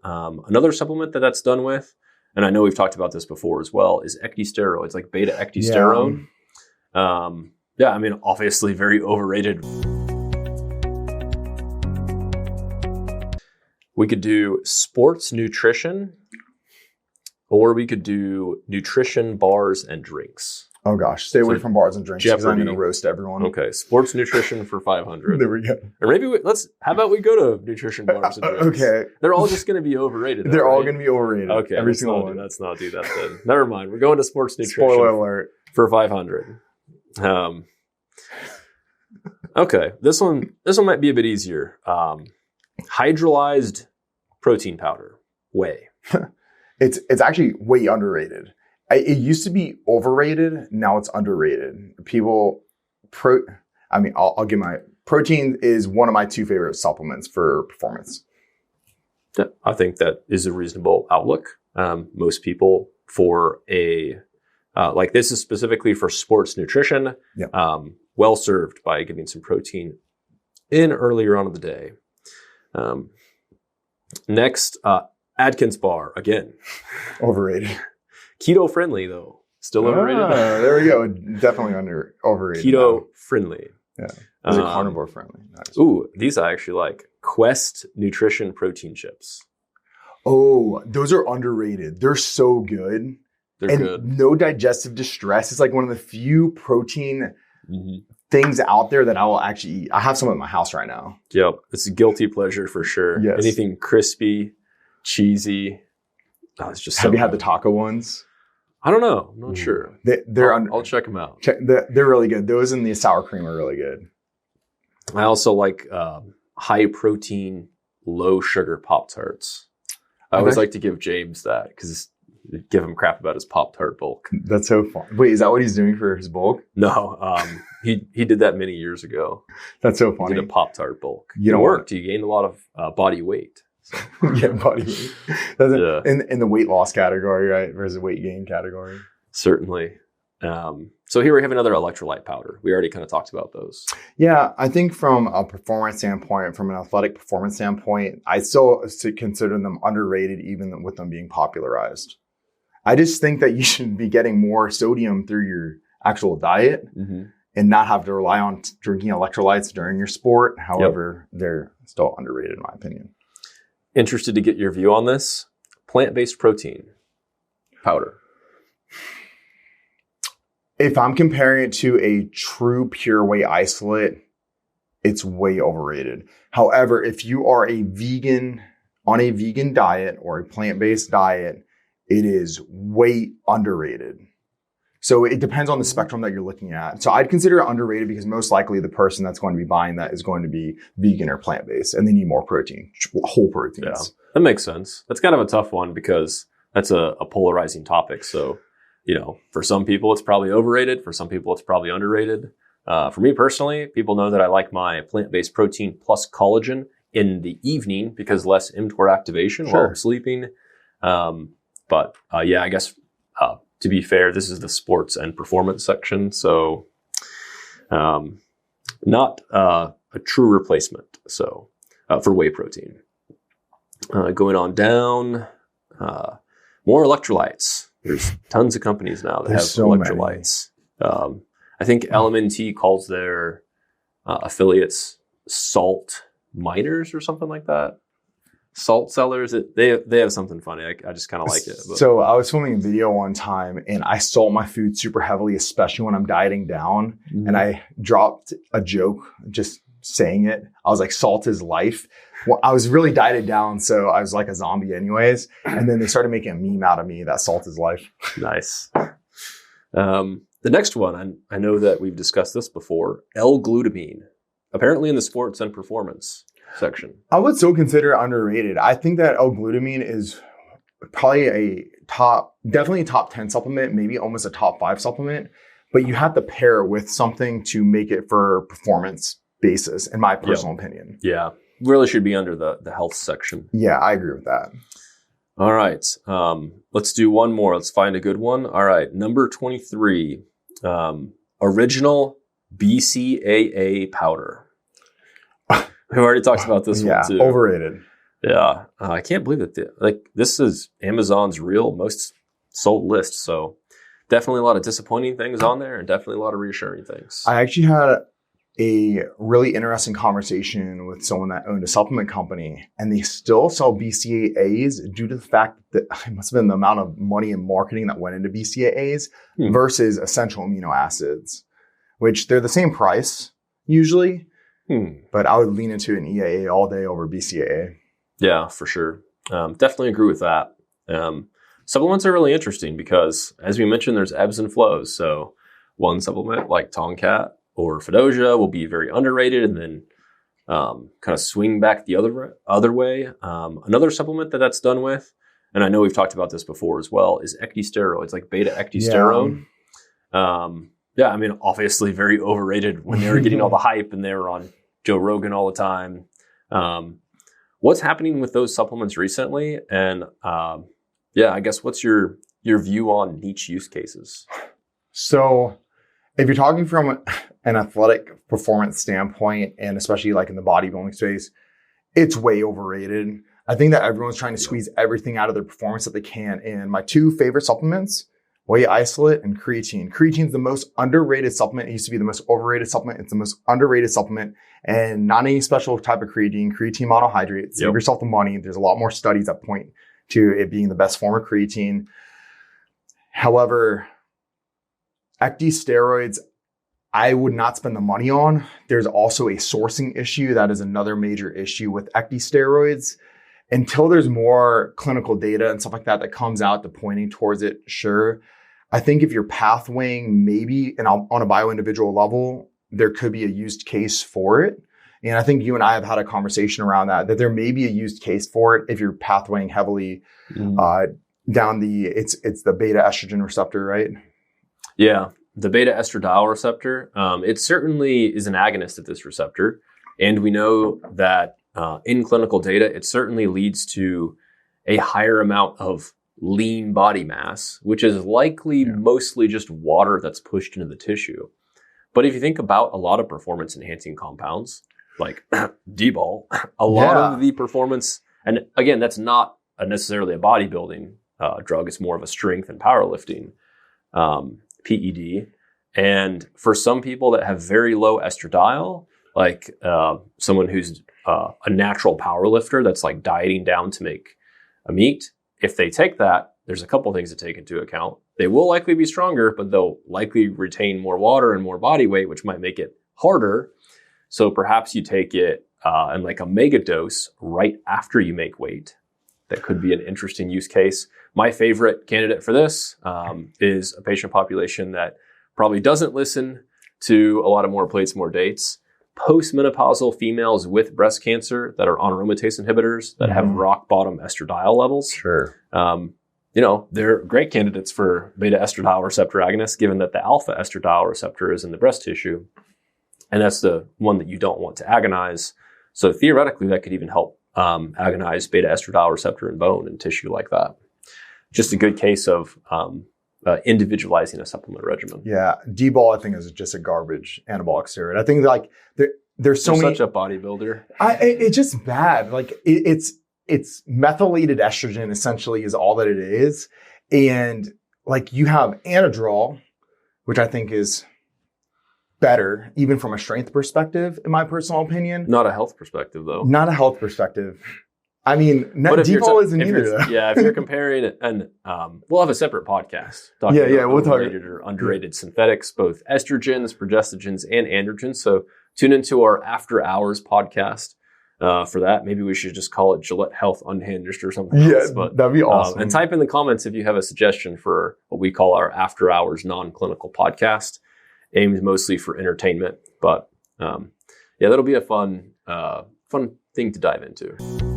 Another supplement that's done with, and I know we've talked about this before as well, is ecdysteroids, like beta ecdysterone. I mean, obviously very overrated. We could do sports nutrition, or we could do nutrition bars and drinks. Oh gosh, stay away from bars and drinks because I'm going to roast everyone. Okay, sports nutrition for 500. There we go. Or maybe how about we go to nutrition bars and drinks? Okay. They're all just going to be overrated. They're all going to be overrated. Okay, every single one. Let's not do that then. Never mind. We're going to sports nutrition. Spoiler alert. For 500. Okay, this one might be a bit easier. Hydrolyzed protein powder, whey. It's actually way underrated. It used to be overrated. Now it's underrated. I'll give my protein is one of my 2 favorite supplements for performance. Yeah, I think that is a reasonable outlook. Most people for like this is specifically for sports nutrition. Yeah. Well served by getting some protein in earlier on in the day. Next, Atkins bar again. Overrated. Keto friendly though. Still overrated. There we go. Definitely overrated. Keto friendly. Yeah. These are carnivore friendly. Nice. Ooh, these I actually like. Quest nutrition protein chips. Oh, those are underrated. They're so good. They're good. No digestive distress. It's like one of the few protein things out there that I will actually eat. I have some at my house right now. Yep. It's a guilty pleasure for sure. Yes. Anything crispy, cheesy. Oh, it's just Have you had the taco ones? I don't know. I'm not sure. I'll check them out. They're really good. Those and the sour cream are really good. I also like high protein, low sugar Pop-Tarts. I always like to give James that because give him crap about his Pop-Tart bulk. That's so fun. Wait, is that what he's doing for his bulk? No, he did that many years ago. That's so funny. He did a Pop-Tart bulk. It worked. He gained a lot of body weight. So. Yeah, body weight. In the weight loss category, right? Versus weight gain category. Certainly. So here we have another electrolyte powder. We already kind of talked about those. Yeah, I think from a performance standpoint, from an athletic performance standpoint, I still consider them underrated even with them being popularized. I just think that you should be getting more sodium through your actual diet and not have to rely on drinking electrolytes during your sport. However, they're still underrated in my opinion. Interested to get your view on this. Plant-based protein powder. If I'm comparing it to a true pure whey isolate, it's way overrated. However, if you are a vegan on a vegan diet or a plant-based diet, it is way underrated. So it depends on the spectrum that you're looking at. So I'd consider it underrated because most likely the person that's going to be buying that is going to be vegan or plant-based and they need more protein, whole proteins. Yeah, that makes sense. That's kind of a tough one because that's a polarizing topic. So, for some people it's probably overrated. For some people it's probably underrated. For me personally, people know that I like my plant-based protein plus collagen in the evening because less mTOR activation while I'm sleeping. But I guess to be fair, this is the sports and performance section, so not a true replacement. So for whey protein, going on down, more electrolytes. There's tons of companies now that have electrolytes. I think LMNT calls their affiliates salt miners or something like that. Salt sellers, they have something funny. I just kind of like it. But. So I was filming a video one time and I salt my food super heavily, especially when I'm dieting down. And I dropped a joke just saying it. I was like, salt is life. Well, I was really dieted down, so I was like a zombie anyways. And then they started making a meme out of me that salt is life. Nice. The next one, I know that we've discussed this before, L-glutamine, apparently in the sports and performance section. I would still consider it underrated. I think that L-glutamine is probably definitely a top 10 supplement, maybe almost a top 5 supplement, but you have to pair it with something to make it for performance basis, in my personal opinion. Yeah, really should be under the health section. Yeah, I agree with that. All right, let's do one more. Let's find a good one. All right, number 23, original BCAA powder. We've already talked about this one too. Overrated. Yeah, I can't believe that this is Amazon's real most sold list. So definitely a lot of disappointing things on there, and definitely a lot of reassuring things. I actually had a really interesting conversation with someone that owned a supplement company, and they still sell BCAAs due to the fact that it must have been the amount of money and marketing that went into BCAAs versus essential amino acids, which they're the same price usually, but I would lean into an EAA all day over BCAA. Yeah, for sure. Definitely agree with that. Supplements are really interesting because, as we mentioned, there's ebbs and flows. So one supplement like Tongkat or Fedosia will be very underrated and then kind of swing back the other way. Another supplement that's done with, and I know we've talked about this before as well, is ecdysteroids, like beta-ecdysterone. Yeah, I mean, obviously very overrated when they were getting all the hype and they were on Joe Rogan all the time. What's happening with those supplements recently? And I guess what's your view on niche use cases? So if you're talking from an athletic performance standpoint, and especially like in the bodybuilding space, it's way overrated. I think that everyone's trying to squeeze everything out of their performance that they can. And my two favorite supplements, whey isolate and creatine. Creatine is the most underrated supplement. It used to be the most overrated supplement. It's the most underrated supplement, and not any special type of creatine. Creatine monohydrate. Save yourself the money. There's a lot more studies that point to it being the best form of creatine. However, ecdysteroids, I would not spend the money on. There's also a sourcing issue. That is another major issue with ecdysteroids. Until there's more clinical data and stuff like that comes out to pointing towards it, sure. I think if you're pathwaying, maybe on a bio-individual level, there could be a used case for it. And I think you and I have had a conversation around that there may be a used case for it if you're pathwaying heavily down it's the beta estrogen receptor, right? Yeah, the beta estradiol receptor. It certainly is an agonist at this receptor. And we know that in clinical data, it certainly leads to a higher amount of lean body mass, which is likely mostly just water that's pushed into the tissue. But if you think about a lot of performance enhancing compounds, like D-ball, a lot of the performance, and again, that's not necessarily a bodybuilding drug. It's more of a strength and powerlifting PED. And for some people that have very low estradiol, like someone who's a natural power lifter that's like dieting down to make a meet, if they take that, there's a couple things to take into account. They will likely be stronger, but they'll likely retain more water and more body weight, which might make it harder. So perhaps you take it in like a mega dose right after you make weight. That could be an interesting use case. My favorite candidate for this is a patient population that probably doesn't listen to a lot of more plates, more dates. Postmenopausal females with breast cancer that are on aromatase inhibitors that have rock bottom estradiol levels. Sure. They're great candidates for beta estradiol receptor agonists, given that the alpha estradiol receptor is in the breast tissue. And that's the one that you don't want to agonize. So theoretically, that could even help agonize beta estradiol receptor in bone and tissue like that. Just a good case of individualizing a supplement regimen. Yeah. D-ball, I think, is just a garbage anabolic steroid. I think like there's so many. Such a bodybuilder. It's just bad. Like it's methylated estrogen essentially is all that it is. And like you have Anadrol, which I think is better, even from a strength perspective, in my personal opinion. Not a health perspective, though. Not a health perspective. I mean, D-ball isn't either. If you're comparing it, and we'll have a separate podcast talking about overrated or underrated synthetics, both estrogens, progestogens, and androgens. So tune into our After Hours podcast for that. Maybe we should just call it Gillett Health Unhinged or something else. But, that'd be awesome. And type in the comments if you have a suggestion for what we call our After Hours non-clinical podcast, aimed mostly for entertainment. But that'll be a fun thing to dive into.